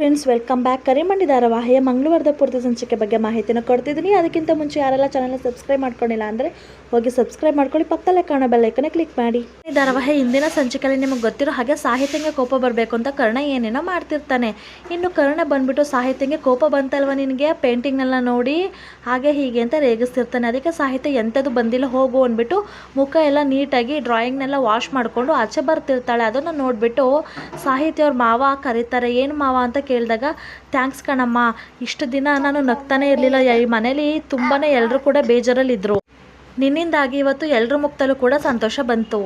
Friends, welcome back. Karimandi ಧಾರಾವಾಹಿಯ ಮಂಗಳವಾರದ ಪೂರ್ತಿ ಸಂಚಿಕೆ ಬಗ್ಗೆ ಮಾಹಿತಿನ ಕೊಡ್ತಿದ್ದೀನಿ. ಅದಕ್ಕಿಂತ ಮುಂಚೆ ಯಾರೆಲ್ಲ ಚಾನಲ್ನ ಸಬ್ಸ್ಕ್ರೈಬ್ ಮಾಡ್ಕೊಂಡಿಲ್ಲ ಅಂದರೆ ಹೋಗಿ ಸಬ್ಸ್ಕ್ರೈಬ್ ಮಾಡ್ಕೊಳ್ಳಿ, ಪಕ್ಕದಲ್ಲೇ ಕಾಣೋ ಬೆಲ್ ಐಕನ್ನ ಕ್ಲಿಕ್ ಮಾಡಿ. ಈ ಧಾರಾವಾಹಿ ಹಿಂದಿನ ಸಂಚಿಕೆಯಲ್ಲಿ ನಿಮಗೆ ಗೊತ್ತಿರೋ ಹಾಗೆ ಸಾಹಿತ್ಯಂಗೆ ಕೋಪ ಬರಬೇಕು ಅಂತ ಕರ್ಣ ಏನೇನೋ ಮಾಡ್ತಿರ್ತಾನೆ. ಇನ್ನು ಕರ್ಣ ಬಂದ್ಬಿಟ್ಟು ಸಾಹಿತ್ಯಂಗೆ ಕೋಪ ಬಂತಲ್ವ ನಿನಗೆ, ಪೇಂಟಿಂಗ್ನೆಲ್ಲ ನೋಡಿ ಹಾಗೆ ಹೀಗೆ ಅಂತ ರೇಗಿಸ್ತಿರ್ತಾನೆ. ಅದಕ್ಕೆ ಸಾಹಿತ್ಯ ಎಂಥದ್ದು ಬಂದಿಲ್ಲ ಹೋಗು ಅಂದ್ಬಿಟ್ಟು ಮುಖ ಎಲ್ಲ ನೀಟಾಗಿ ಡ್ರಾಯಿಂಗ್ನೆಲ್ಲ ವಾಶ್ ಮಾಡಿಕೊಂಡು ಆಚೆ ಬರ್ತಿರ್ತಾಳೆ. ಅದನ್ನು ನೋಡಿಬಿಟ್ಟು ಸಾಹಿತ್ಯ ಅವ್ರ ಮಾವ ಕರೀತಾರೆ. ಏನು ಮಾವ ಅಂತ ಕೇಳಿದಾಗ, ಥ್ಯಾಂಕ್ಸ್ ಕಣಮ್ಮ, ಇಷ್ಟು ದಿನ ನಾನು ನಗ್ತಾನೆ ಇರಲಿಲ್ಲ, ಈ ಮನೇಲಿ ತುಂಬಾ ಎಲ್ಲರೂ ಕೂಡ ಬೇಜಾರಲ್ಲಿದ್ದರು, ನಿನ್ನಿಂದಾಗಿ ಇವತ್ತು ಎಲ್ಲರ ಮುಕ್ತಲ್ಲೂ ಕೂಡ ಸಂತೋಷ ಬಂತು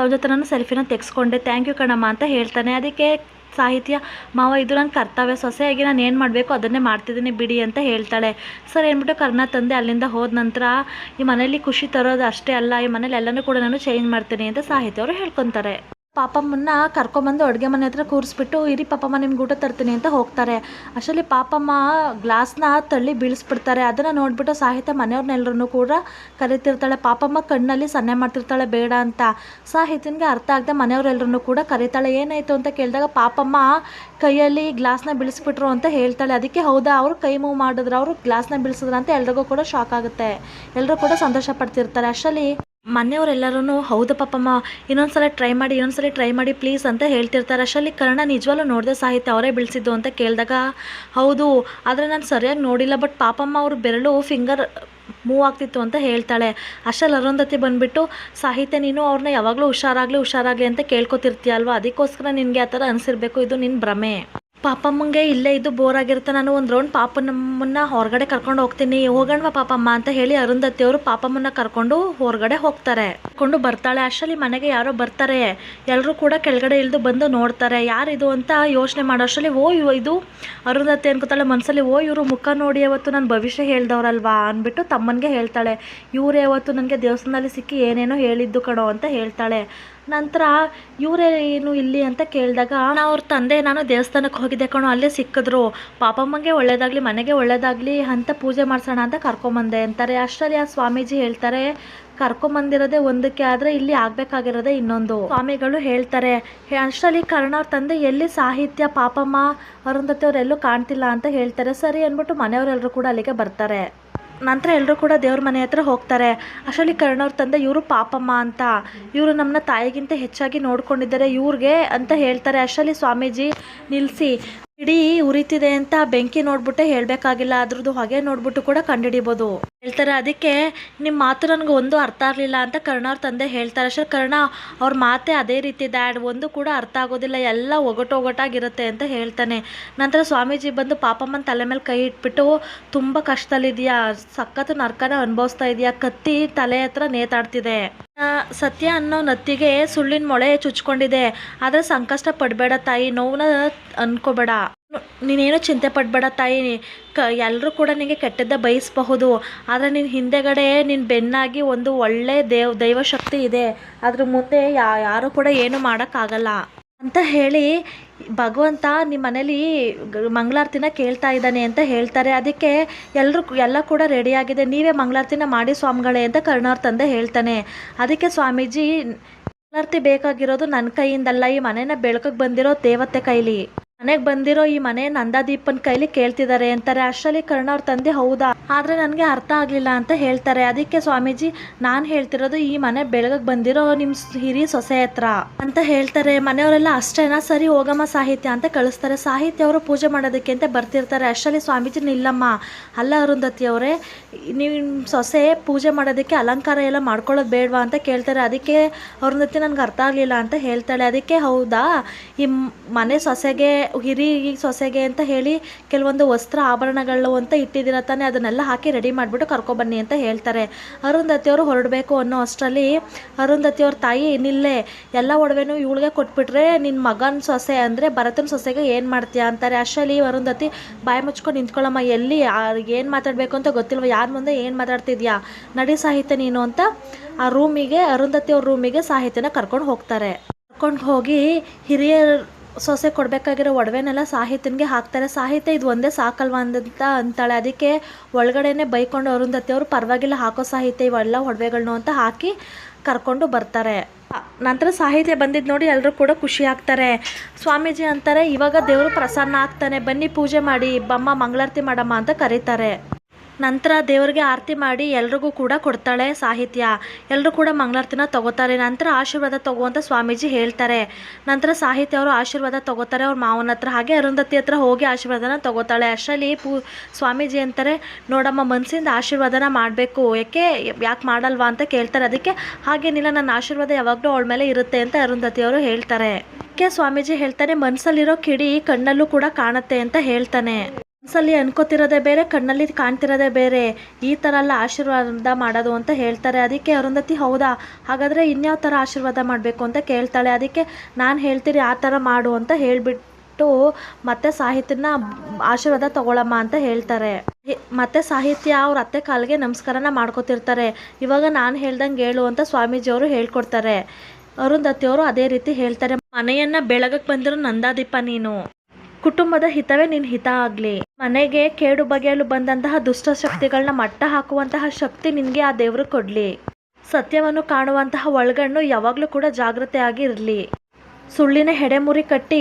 ಅವ್ರ ಜೊತೆ ನಾನು ಸೆಲ್ಫಿನ ತೆಗೆಸ್ಕೊಂಡೆ, ಥ್ಯಾಂಕ್ ಯು ಕಣಮ್ಮ ಅಂತ ಹೇಳ್ತಾನೆ. ಅದಕ್ಕೆ ಸಾಹಿತ್ಯ, ಮಾವ ಇದು ನನ್ನ ಕರ್ತವ್ಯ, ಸೊಸೆಯಾಗಿ ನಾನು ಏನು ಮಾಡಬೇಕು ಅದನ್ನೇ ಮಾಡ್ತಿದ್ದೀನಿ ಬಿಡಿ ಅಂತ ಹೇಳ್ತಾಳೆ. ಸರ್ ಏನ್ಬಿಟ್ಟು ಕರ್ಣ ತಂದೆ ಅಲ್ಲಿಂದ ಹೋದ ನಂತರ ಈ ಮನೇಲಿ ಖುಷಿ ತರೋದು ಅಷ್ಟೇ ಅಲ್ಲ, ಈ ಮನೇಲಿ ಎಲ್ಲನೂ ಕೂಡ ನಾನು ಚೇಂಜ್ ಮಾಡ್ತೀನಿ ಅಂತ ಸಾಹಿತ್ಯ ಅವರು ಹೇಳ್ಕೊತಾರೆ. ಪಾಪಮ್ಮನ್ನ ಕರ್ಕೊಂಬಂದು ಅಡುಗೆ ಮನೆ ಹತ್ರ ಕೂರಿಸ್ಬಿಟ್ಟು, ಇರಿ ಪಾಪಮ್ಮ ನಿಮ್ಗೆ ಊಟ ತರ್ತೀನಿ ಅಂತ ಹೋಗ್ತಾರೆ. ಅಷ್ಟರಲ್ಲಿ ಪಾಪಮ್ಮ ಗ್ಲಾಸ್ನ ತಳ್ಳಿ ಬೀಳಿಸ್ಬಿಡ್ತಾರೆ. ಅದನ್ನು ನೋಡಿಬಿಟ್ಟು ಸಾಹಿತ್ಯ ಮನೆಯವ್ರನ್ನೆಲ್ಲರೂ ಕೂಡ ಕರಿತಿರ್ತಾಳೆ. ಪಾಪಮ್ಮ ಕಣ್ಣಲ್ಲಿ ಸನ್ನೆ ಮಾಡ್ತಿರ್ತಾಳೆ ಬೇಡ ಅಂತ. ಸಾಹಿತ್ಯನಿಗೆ ಅರ್ಥ ಆಗದೆ ಮನೆಯವರೆಲ್ಲರೂ ಕೂಡ ಕರೀತಾಳೆ. ಏನಾಯಿತು ಅಂತ ಕೇಳಿದಾಗ ಪಾಪಮ್ಮ ಕೈಯಲ್ಲಿ ಗ್ಲಾಸ್ನ ಬೀಳಿಸ್ಬಿಟ್ರು ಅಂತ ಹೇಳ್ತಾಳೆ. ಅದಕ್ಕೆ ಹೌದಾ, ಅವರು ಕೈ ಮೂವ್ ಮಾಡಿದ್ರು, ಅವರು ಗ್ಲಾಸ್ನ ಬೀಳಿಸಿದ್ರು ಅಂತ ಎಲ್ರಿಗೂ ಕೂಡ ಶಾಕ್ ಆಗುತ್ತೆ. ಎಲ್ಲರೂ ಕೂಡ ಸಂತೋಷ ಪಡ್ತಿರ್ತಾರೆ. ಅಷ್ಟರಲ್ಲಿ ಮನೆಯವರೆಲ್ಲರೂ ಹೌದು ಪಾಪಮ್ಮ, ಇನ್ನೊಂದ್ಸಲ ಟ್ರೈ ಮಾಡಿ ಪ್ಲೀಸ್ ಅಂತ ಹೇಳ್ತಿರ್ತಾರೆ. ಅಷ್ಟರಲ್ಲಿ ಕರ್ಣ ನಿಜವಾಗ್ಲೂ ನೋಡಿದೆ ಸಾಹಿತ್ಯ ಅವರೇ ಬೀಳಿಸಿದ್ದು ಅಂತ ಕೇಳಿದಾಗ, ಹೌದು ಆದರೆ ನಾನು ಸರಿಯಾಗಿ ನೋಡಿಲ್ಲ, ಬಟ್ ಪಾಪಮ್ಮ ಅವ್ರ ಬೆರಳು ಫಿಂಗರ್ ಮೂವ್ ಆಗ್ತಿತ್ತು ಅಂತ ಹೇಳ್ತಾಳೆ. ಅಷ್ಟರಲ್ಲಿ ಅರುಂಧತಿ ಬಂದುಬಿಟ್ಟು, ಸಾಹಿತ್ಯ ನೀನು ಅವ್ರನ್ನ ಯಾವಾಗಲೂ ಹುಷಾರಾಗಲಿ ಅಂತ ಕೇಳ್ಕೊತಿರ್ತೀಯಲ್ವ, ಅದಕ್ಕೋಸ್ಕರ ನಿನಗೆ ಆ ಥರ ಅನಿಸಿರ್ಬೇಕು, ಇದು ನಿನ್ನ ಭ್ರಮೆ. ಪಾಪಮ್ಮಂಗೆ ಇಲ್ಲೇ ಇದು ಬೋರ್ ಆಗಿರುತ್ತೆ, ನಾನು ಒಂದು ರೌಂಡ್ ಪಾಪಮ್ಮನ್ನ ಹೊರಗಡೆ ಕರ್ಕೊಂಡು ಹೋಗ್ತೀನಿ, ಹೋಗೋಣವಾ ಪಾಪಮ್ಮ ಅಂತ ಹೇಳಿ ಅರುಂಧತಿ ಅವರು ಪಾಪಮ್ಮನ್ನ ಕರ್ಕೊಂಡು ಹೊರಗಡೆ ಕರ್ಕೊಂಡು ಬರ್ತಾಳೆ. ಅಷ್ಟರಲ್ಲಿ ಮನೆಗೆ ಯಾರೋ ಬರ್ತಾರೆ. ಎಲ್ಲರೂ ಕೂಡ ಕೆಳಗಡೆ ಇಳಿದು ಬಂದು ನೋಡ್ತಾರೆ, ಯಾರಿದು ಅಂತ ಯೋಚನೆ ಮಾಡೋ ಅಷ್ಟರಲ್ಲಿ ಇದು ಅರುಂಧತಿ ಅನ್ಕೋತಾಳೆ ಮನಸ್ಸಲ್ಲಿ, ಇವರು ಮುಖ ನೋಡಿ ಯಾವತ್ತು ನನ್ನ ಭವಿಷ್ಯ ಹೇಳ್ದವ್ರಲ್ವಾ ಅಂದ್ಬಿಟ್ಟು ತಮ್ಮನಿಗೆ ಹೇಳ್ತಾಳೆ. ಇವರೇ ಯಾವತ್ತು ನನಗೆ ದೇವಸ್ಥಾನದಲ್ಲಿ ಸಿಕ್ಕಿ ಏನೇನೋ ಹೇಳಿದ್ದು ಕಣೋ ಅಂತ ಹೇಳ್ತಾಳೆ. ನಂತರ ಇವರೇ ಏನು ಇಲ್ಲಿ ಅಂತ ಕೇಳಿದಾಗ, ಅವ್ರ ತಂದೆ ನಾನು ದೇವಸ್ಥಾನಕ್ಕೆ ಹೋಗಿದ್ದೆ ಕಣೋ, ಅಲ್ಲೇ ಸಿಕ್ಕಿದ್ರು, ಪಾಪಮ್ಮಂಗೆ ಒಳ್ಳೇದಾಗಲಿ ಮನೆಗೆ ಒಳ್ಳೇದಾಗಲಿ ಅಂತ ಪೂಜೆ ಮಾಡಿಸೋಣ ಅಂತ ಕರ್ಕೊಂಬಂದೆ ಅಂತಾರೆ. ಅಷ್ಟರಲ್ಲಿ ಆ ಸ್ವಾಮೀಜಿ ಹೇಳ್ತಾರೆ, ಕರ್ಕೊಂಬಂದಿರೋದೇ ಒಂದಕ್ಕೆ ಆದರೆ ಇಲ್ಲಿ ಆಗಬೇಕಾಗಿರೋದೇ ಇನ್ನೊಂದು. ಸ್ವಾಮಿಗಳು ಹೇಳ್ತಾರೆ. ಅಷ್ಟರಲ್ಲಿ ಕರ್ಣ ಅವ್ರ ತಂದೆ ಎಲ್ಲಿ ಸಾಹಿತ್ಯ, ಪಾಪಮ್ಮ, ಅರುಂಧತಿ ಅವರೆಲ್ಲೂ ಕಾಣ್ತಿಲ್ಲ ಅಂತ ಹೇಳ್ತಾರೆ. ಸರಿ ಅಂದ್ಬಿಟ್ಟು ಮನೆಯವರೆಲ್ಲರೂ ಕೂಡ ಅಲ್ಲಿಗೆ ಬರ್ತಾರೆ. ನಂತರ ಎಲ್ಲರೂ ಕೂಡ ದೇವ್ರ ಮನೆ ಹತ್ರ ಹೋಗ್ತಾರೆ. ಅಷ್ಟರಲ್ಲಿ ಕರ್ಣವ್ರ ತಂದೆ, ಇವರು ಪಾಪಮ್ಮ ಅಂತ, ಇವರು ನಮ್ಮನ್ನ ತಾಯಿಗಿಂತ ಹೆಚ್ಚಾಗಿ ನೋಡ್ಕೊಂಡಿದ್ದಾರೆ ಇವ್ರಿಗೆ ಅಂತ ಹೇಳ್ತಾರೆ. ಅಷ್ಟರಲ್ಲಿ ಸ್ವಾಮೀಜಿ, ನಿಲ್ಲಿಸಿ, ಇಡೀ ಉರಿತಿದೆ ಅಂತ ಬೆಂಕಿ ನೋಡ್ಬಿಟ್ಟೆ ಹೇಳಬೇಕಾಗಿಲ್ಲ, ಅದ್ರದ್ದು ಹೊಗೆ ನೋಡ್ಬಿಟ್ಟು ಕೂಡ ಕಂಡುಹಿಡಿಬೋದು ಹೇಳ್ತಾರೆ. ಅದಕ್ಕೆ ನಿಮ್ಮ ಮಾತು ನನಗೆ ಒಂದು ಅರ್ಥ ಆಗಲಿಲ್ಲ ಅಂತ ಕರ್ಣ ಅವ್ರ ತಂದೆ ಹೇಳ್ತಾರೆ. ಅಷ್ಟೇ ಕರ್ಣ ಅವ್ರ ಮಾತೆ ಅದೇ ರೀತಿ ಡ್ಯಾಡ್, ಒಂದು ಕೂಡ ಅರ್ಥ ಆಗೋದಿಲ್ಲ, ಎಲ್ಲ ಒಗಟೊಗಟಾಗಿರುತ್ತೆ ಅಂತ ಹೇಳ್ತಾನೆ. ನಂತರ ಸ್ವಾಮೀಜಿ ಬಂದು ಪಾಪಮ್ಮನ ತಲೆ ಮೇಲೆ ಕೈ ಇಟ್ಬಿಟ್ಟು, ತುಂಬ ಕಷ್ಟದಲ್ಲಿದೆಯಾ, ಸಖತ್ತು ನರ್ಕನ ಅನುಭವಿಸ್ತಾ ಇದೆಯಾ, ಕತ್ತಿ ತಲೆ ಹತ್ರ ನೇತಾಡ್ತಿದೆ, ಸತ್ಯ ಅನ್ನೋ ನತ್ತಿಗೆ ಸುಳ್ಳಿನ ಮೊಳೆ ಚುಚ್ಕೊಂಡಿದೆ, ಆದರೆ ಸಂಕಷ್ಟ ಪಡಬೇಡ ತಾಯಿ, ನೋವನ್ನ ಅನ್ಕೋಬೇಡ, ನೀನೇನು ಚಿಂತೆ ಪಡಬೇಡ ತಾಯಿ, ಎಲ್ಲರೂ ಕೂಡ ನಿನಗೆ ಕೆಟ್ಟದ್ದ ಬಯಸಬಹುದು, ಆದರೆ ನಿನ್ನ ಹಿಂದೆಗಡೆ ನಿನ್ನ ಬೆನ್ನಾಗಿ ಒಂದು ಒಳ್ಳೆ ದೈವಶಕ್ತಿ ಇದೆ, ಅದ್ರ ಮುಂದೆ ಯಾರು ಕೂಡ ಏನು ಮಾಡೋಕ್ಕಾಗಲ್ಲ ಅಂತ ಹೇಳಿ ಭಗವಂತ ನಿಮ್ಮ ಮನೇಲಿ ಮಂಗಳಾರತಿನ ಕೇಳ್ತಾ ಇದ್ದಾನೆ ಅಂತ ಹೇಳ್ತಾರೆ. ಅದಕ್ಕೆ ಎಲ್ಲ ಕೂಡ ರೆಡಿಯಾಗಿದೆ, ನೀವೇ ಮಂಗಳಾರತಿನ ಮಾಡಿ ಸ್ವಾಮಿಗಳೇ ಅಂತ ಕರ್ಣವ್ರ ತಂದೆ ಹೇಳ್ತಾನೆ. ಅದಕ್ಕೆ ಸ್ವಾಮೀಜಿ, ಮಂಗಳಾರತಿ ಬೇಕಾಗಿರೋದು ನನ್ನ ಕೈಯಿಂದಲ್ಲ, ಈ ಮನೇನ ಬೆಳಕಿಗೆ ಬಂದಿರೋ ದೇವತೆ ಕೈಲಿ, ಮನೆಗೆ ಬಂದಿರೋ ಈ ಮನೆ ನಂದಾದೀಪನ ಕೈಲಿ ಕೇಳ್ತಿದ್ದಾರೆ ಅಂತಾರೆ. ಅಷ್ಟರಲ್ಲಿ ಕರ್ಣ ಅವ್ರ ತಂದೆ, ಹೌದಾ, ಆದರೆ ನನಗೆ ಅರ್ಥ ಆಗಲಿಲ್ಲ ಅಂತ ಹೇಳ್ತಾರೆ. ಅದಕ್ಕೆ ಸ್ವಾಮೀಜಿ, ನಾನು ಹೇಳ್ತಿರೋದು ಈ ಮನೆ ಬೆಳಗ್ಗೆ ಬಂದಿರೋ ನಿಮ್ಮ ಹಿರಿಯ ಸೊಸೆ ಹತ್ರ ಅಂತ ಹೇಳ್ತಾರೆ. ಮನೆಯವರೆಲ್ಲ ಅಷ್ಟೇನಾ, ಸರಿ ಹೋಗಮ್ಮ ಸಾಹಿತ್ಯ ಅಂತ ಕಳಿಸ್ತಾರೆ. ಸಾಹಿತ್ಯ ಅವರು ಪೂಜೆ ಮಾಡೋದಕ್ಕೆ ಅಂತ ಬರ್ತಿರ್ತಾರೆ. ಅಷ್ಟರಲ್ಲಿ ಸ್ವಾಮೀಜಿ, ನಿಲ್ಲಮ್ಮ, ಅಲ್ಲ ಅರುಂಧತಿ ಅವರೇ, ನೀವು ಸೊಸೆ ಪೂಜೆ ಮಾಡೋದಕ್ಕೆ ಅಲಂಕಾರ ಎಲ್ಲ ಮಾಡ್ಕೊಳ್ಳೋದು ಬೇಡವಾ ಅಂತ ಕೇಳ್ತಾರೆ. ಅದಕ್ಕೆ ಅರುಂಧತಿ, ನನಗೆ ಅರ್ಥ ಆಗಲಿಲ್ಲ ಅಂತ ಹೇಳ್ತಾಳೆ. ಅದಕ್ಕೆ ಹೌದಾ, ಈ ಮನೆ ಸೊಸೆಗೆ, ಹಿರಿ ಸೊಸೆಗೆ ಅಂತ ಹೇಳಿ ಕೆಲವೊಂದು ವಸ್ತ್ರ ಆಭರಣಗಳು ಅಂತ ಇಟ್ಟಿದ್ದೀರ ತಾನೆ, ಅದನ್ನೆಲ್ಲ ಹಾಕಿ ರೆಡಿ ಮಾಡಿಬಿಟ್ಟು ಕರ್ಕೊಬನ್ನಿ ಅಂತ ಹೇಳ್ತಾರೆ. ಅರುಂಧತಿ ಅವರು ಹೊರಡಬೇಕು ಅನ್ನೋ ಅಷ್ಟರಲ್ಲಿ ಅರುಂಧತಿ ಅವ್ರ ತಾಯಿ, ನಿಲ್ಲೇ, ಎಲ್ಲ ಒಡವೆನೂ ಇವಳಿಗೆ ಕೊಟ್ಬಿಟ್ರೆ ನಿನ್ನ ಮಗನ ಸೊಸೆ ಅಂದರೆ ಭರತನ ಸೊಸೆಗೆ ಏನು ಮಾಡ್ತೀಯಾ ಅಂತಾರೆ. ಅಷ್ಟರಲ್ಲಿ ಅರುಂಧತಿ, ಬಾಯಿ ಮುಚ್ಕೊಂಡು ನಿಂತ್ಕೊಳ್ಳಮ್ಮ, ಎಲ್ಲಿ ಏನು ಮಾತಾಡಬೇಕು ಅಂತ ಗೊತ್ತಿಲ್ವ, ಯಾರ ಮುಂದೆ ಏನು ಮಾತಾಡ್ತಿದ್ಯಾ, ನಡಿ ಸಾಹಿತ್ಯ ನೀನು ಅಂತ ಆ ರೂಮಿಗೆ, ಅರುಂಧತಿ ಅವ್ರ ರೂಮಿಗೆ ಸಾಹಿತ್ಯನ ಕರ್ಕೊಂಡು ಹೋಗ್ತಾರೆ. ಕರ್ಕೊಂಡು ಹೋಗಿ ಹಿರಿಯ ಸೊಸೆ ಕೊಡಬೇಕಾಗಿರೋ ಒಡವೆನೆಲ್ಲ ಸಾಹಿತ್ಯನಿಗೆ ಹಾಕ್ತಾರೆ. ಸಾಹಿತ್ಯ, ಇದು ಒಂದೇ ಸಾಕಲ್ವಾ ಅಂತ ಅಂತಾಳೆ. ಅದಕ್ಕೆ ಒಳಗಡೆನೆ ಬೈಕೊಂಡು ಅರುಂಧತಿ ಅವರು, ಪರವಾಗಿಲ್ಲ ಹಾಕೋ ಸಾಹಿತ್ಯ ಇವೆಲ್ಲ ಒಡವೆಗಳನ್ನ ಅಂತ ಹಾಕಿ ಕರ್ಕೊಂಡು ಬರ್ತಾರೆ. ನಂತರ ಸಾಹಿತ್ಯ ಬಂದಿದ್ದು ನೋಡಿ ಎಲ್ಲರೂ ಕೂಡ ಖುಷಿ ಆಗ್ತಾರೆ. ಸ್ವಾಮೀಜಿ ಅಂತಾರೆ, ಇವಾಗ ದೇವರು ಪ್ರಸನ್ನ ಆಗ್ತಾನೆ, ಬನ್ನಿ ಪೂಜೆ ಮಾಡಿ, ಬಮ್ಮ ಮಂಗಳಾರತಿ ಮಾಡಮ್ಮ ಅಂತ ಕರೀತಾರೆ. ನಂತರ ದೇವರಿಗೆ ಆರತಿ ಮಾಡಿ ಎಲ್ರಿಗೂ ಕೂಡ ಕೊಡ್ತಾಳೆ ಸಾಹಿತ್ಯ. ಎಲ್ಲರೂ ಕೂಡ ಮಂಗಳಾರತಿನ ತಗೋತಾರೆ. ನಂತರ ಆಶೀರ್ವಾದ ತಗೋಂತ ಸ್ವಾಮೀಜಿ ಹೇಳ್ತಾರೆ. ನಂತರ ಸಾಹಿತ್ಯ ಅವರು ಆಶೀರ್ವಾದ ತಗೋತಾರೆ ಅವ್ರ ಮಾವನ ಹತ್ರ. ಹಾಗೆ ಅರುಂಧತಿ ಹತ್ರ ಹೋಗಿ ಆಶೀರ್ವಾದನ ತಗೋತಾಳೆ. ಅಷ್ಟರಲ್ಲಿ ಸ್ವಾಮೀಜಿ ಅಂತಾರೆ, ನೋಡಮ್ಮ ಮನಸ್ಸಿಂದ ಆಶೀರ್ವಾದನ ಮಾಡಬೇಕು, ಯಾಕೆ ಮಾಡಲ್ವಾ ಅಂತ ಕೇಳ್ತಾರೆ. ಅದಕ್ಕೆ ಹಾಗೇನಿಲ್ಲ, ನನ್ನ ಆಶೀರ್ವಾದ ಯಾವಾಗಲೂ ಅವಳ ಮೇಲೆ ಇರುತ್ತೆ ಅಂತ ಅರುಂಧತಿ ಅವರು ಹೇಳ್ತಾರೆ. ಅದಕ್ಕೆ ಸ್ವಾಮೀಜಿ ಹೇಳ್ತಾನೆ, ಮನಸ್ಸಲ್ಲಿರೋ ಕಿಡಿ ಕಣ್ಣಲ್ಲೂ ಕೂಡ ಕಾಣುತ್ತೆ ಅಂತ ಹೇಳ್ತಾನೆ. ಮನಸ್ಸಲ್ಲಿ ಅನ್ಕೋತಿರೋದೇ ಬೇರೆ, ಕಣ್ಣಲ್ಲಿ ಕಾಣ್ತಿರೋದೇ ಬೇರೆ, ಈ ಥರ ಎಲ್ಲ ಆಶೀರ್ವಾದ ಮಾಡೋದು ಅಂತ ಹೇಳ್ತಾರೆ. ಅದಕ್ಕೆ ಅರುಂಧತಿ, ಹೌದಾ, ಹಾಗಾದರೆ ಇನ್ಯಾವ ಥರ ಆಶೀರ್ವಾದ ಮಾಡಬೇಕು ಅಂತ ಕೇಳ್ತಾಳೆ. ಅದಕ್ಕೆ ನಾನು ಹೇಳ್ತೀನಿ ಆ ಥರ ಮಾಡು ಅಂತ ಹೇಳಿಬಿಟ್ಟು ಮತ್ತೆ ಸಾಹಿತ್ಯನ ಆಶೀರ್ವಾದ ತಗೊಳಮ್ಮ ಅಂತ ಹೇಳ್ತಾರೆ. ಮತ್ತೆ ಸಾಹಿತ್ಯ ಅವ್ರ ಅತ್ತೆ ಕಾಲಿಗೆ ನಮಸ್ಕಾರನ ಮಾಡ್ಕೋತಿರ್ತಾರೆ. ಇವಾಗ ನಾನು ಹೇಳ್ದಂಗೆ ಹೇಳು ಅಂತ ಸ್ವಾಮೀಜಿಯವರು ಹೇಳ್ಕೊಡ್ತಾರೆ. ಅರುಂಧತಿಯವರು ಅದೇ ರೀತಿ ಹೇಳ್ತಾರೆ, ಮನೆಯನ್ನು ಬೆಳಗಕ್ಕೆ ಬಂದಿರೋ ನಂದಾದೀಪ ನೀನು, ಕುಟುಂಬದ ಹಿತವೇ ನಿನ್ನ ಹಿತ ಆಗಲಿ, ಮನೆಗೆ ಕೇಡು ಬಗೆಯಲು ಬಂದಂತಹ ದುಷ್ಟ ಶಕ್ತಿಗಳನ್ನ ಮಟ್ಟ ಹಾಕುವಂತಹ ಶಕ್ತಿ ನಿನಗೆ ಆ ದೇವರು ಕೊಡಲಿ, ಸತ್ಯವನ್ನು ಕಾಣುವಂತಹ ಒಳಗಣ್ಣು ಯಾವಾಗಲೂ ಕೂಡ ಜಾಗೃತೆಯಾಗಿ ಇರಲಿ, ಸುಳ್ಳಿನ ಹೆಡೆಮುರಿ ಕಟ್ಟಿ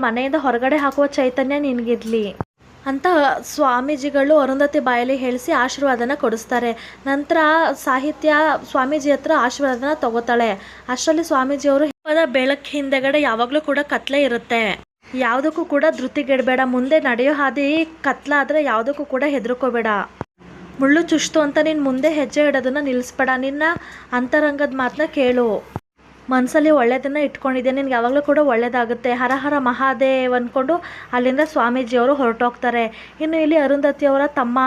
ಮನೆಯಿಂದ ಹೊರಗಡೆ ಹಾಕುವ ಚೈತನ್ಯ ನಿನಗಿರಲಿ ಅಂತ ಸ್ವಾಮೀಜಿಗಳು ಅರುಂಧತಿ ಬಾಯಲ್ಲಿ ಹೇಳಿಸಿ ಆಶೀರ್ವಾದನ ಕೊಡಿಸ್ತಾರೆ. ನಂತರ ಸಾಹಿತ್ಯ ಸ್ವಾಮೀಜಿ ಹತ್ರ ಆಶೀರ್ವಾದನ ತಗೋತಾಳೆ. ಅಷ್ಟರಲ್ಲಿ ಸ್ವಾಮೀಜಿಯವರು ಬೆಳಕು ಹಿಂದೆಗಡೆ ಯಾವಾಗಲೂ ಕೂಡ ಕತ್ಲೆ ಇರುತ್ತೆ, ಯಾವುದಕ್ಕೂ ಕೂಡ ಧೃತಿಗೆಡಬೇಡ, ಮುಂದೆ ನಡೆಯೋ ಹಾದಿ ಕತ್ಲಾದರೆ ಯಾವುದಕ್ಕೂ ಕೂಡ ಹೆದರ್ಕೋಬೇಡ, ಮುಳ್ಳು ಚುಚ್ತು ಅಂತ ನೀನು ಮುಂದೆ ಹೆಜ್ಜೆ ಇಡೋದನ್ನು ನಿಲ್ಲಿಸ್ಬೇಡ, ನಿನ್ನ ಅಂತರಂಗದ ಮಾತನ್ನ ಕೇಳು, ಮನಸ್ಸಲ್ಲಿ ಒಳ್ಳೆಯದನ್ನು ಇಟ್ಕೊಂಡಿದ್ದೆ, ನಿನ್ಗೆ ಯಾವಾಗಲೂ ಕೂಡ ಒಳ್ಳೆಯದಾಗುತ್ತೆ, ಹರ ಹರ ಮಹಾದೇವ್ ಅಂದ್ಕೊಂಡು ಅಲ್ಲಿಂದ ಸ್ವಾಮೀಜಿಯವರು ಹೊರಟೋಗ್ತಾರೆ. ಇನ್ನು ಇಲ್ಲಿ ಅರುಂಧತಿಯವರ ತಮ್ಮ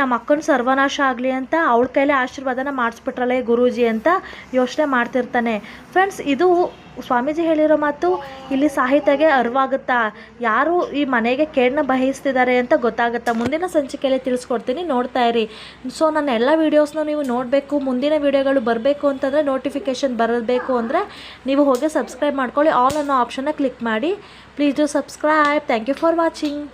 ನಮ್ಮ ಅಕ್ಕನ ಸರ್ವನಾಶ ಆಗಲಿ ಅಂತ ಅವಳ ಕೈಲೇ ಆಶೀರ್ವಾದನ ಮಾಡಿಸ್ಬಿಟ್ರಲ್ಲ ಗುರೂಜಿ ಅಂತ ಯೋಚನೆ ಮಾಡ್ತಿರ್ತಾನೆ. ಫ್ರೆಂಡ್ಸ್, ಇದು ಸ್ವಾಮೀಜಿ ಹೇಳಿರೋ ಮಾತು ಇಲ್ಲಿ ಸಾಹಿತ್ಯಗೆ ಅರಿವಾಗುತ್ತಾ, ಯಾರು ಈ ಮನೆಗೆ ಕೇಡನ್ನ ಬಯಸ್ತಿದ್ದಾರೆ ಅಂತ ಗೊತ್ತಾಗುತ್ತಾ. ಮುಂದಿನ ಸಂಚಿಕೆಯಲ್ಲಿ ತಿಳಿಸ್ಕೊಡ್ತೀನಿ, ನೋಡ್ತಾ ಇರಿ. ಸೊ ನನ್ನ ಎಲ್ಲ ವೀಡಿಯೋಸ್ನ ನೀವು ನೋಡಬೇಕು, ಮುಂದಿನ ವೀಡಿಯೋಗಳು ಬರಬೇಕು ಅಂತಂದರೆ, ನೋಟಿಫಿಕೇಷನ್ ಬರಬೇಕು ಅಂದರೆ ನೀವು ಹೋಗಿ ಸಬ್ಸ್ಕ್ರೈಬ್ ಮಾಡ್ಕೊಳ್ಳಿ. ಆಲ್ ಅನ್ನೋ ಆಪ್ಷನ್ನ ಕ್ಲಿಕ್ ಮಾಡಿ. Please do subscribe. Thank you for watching.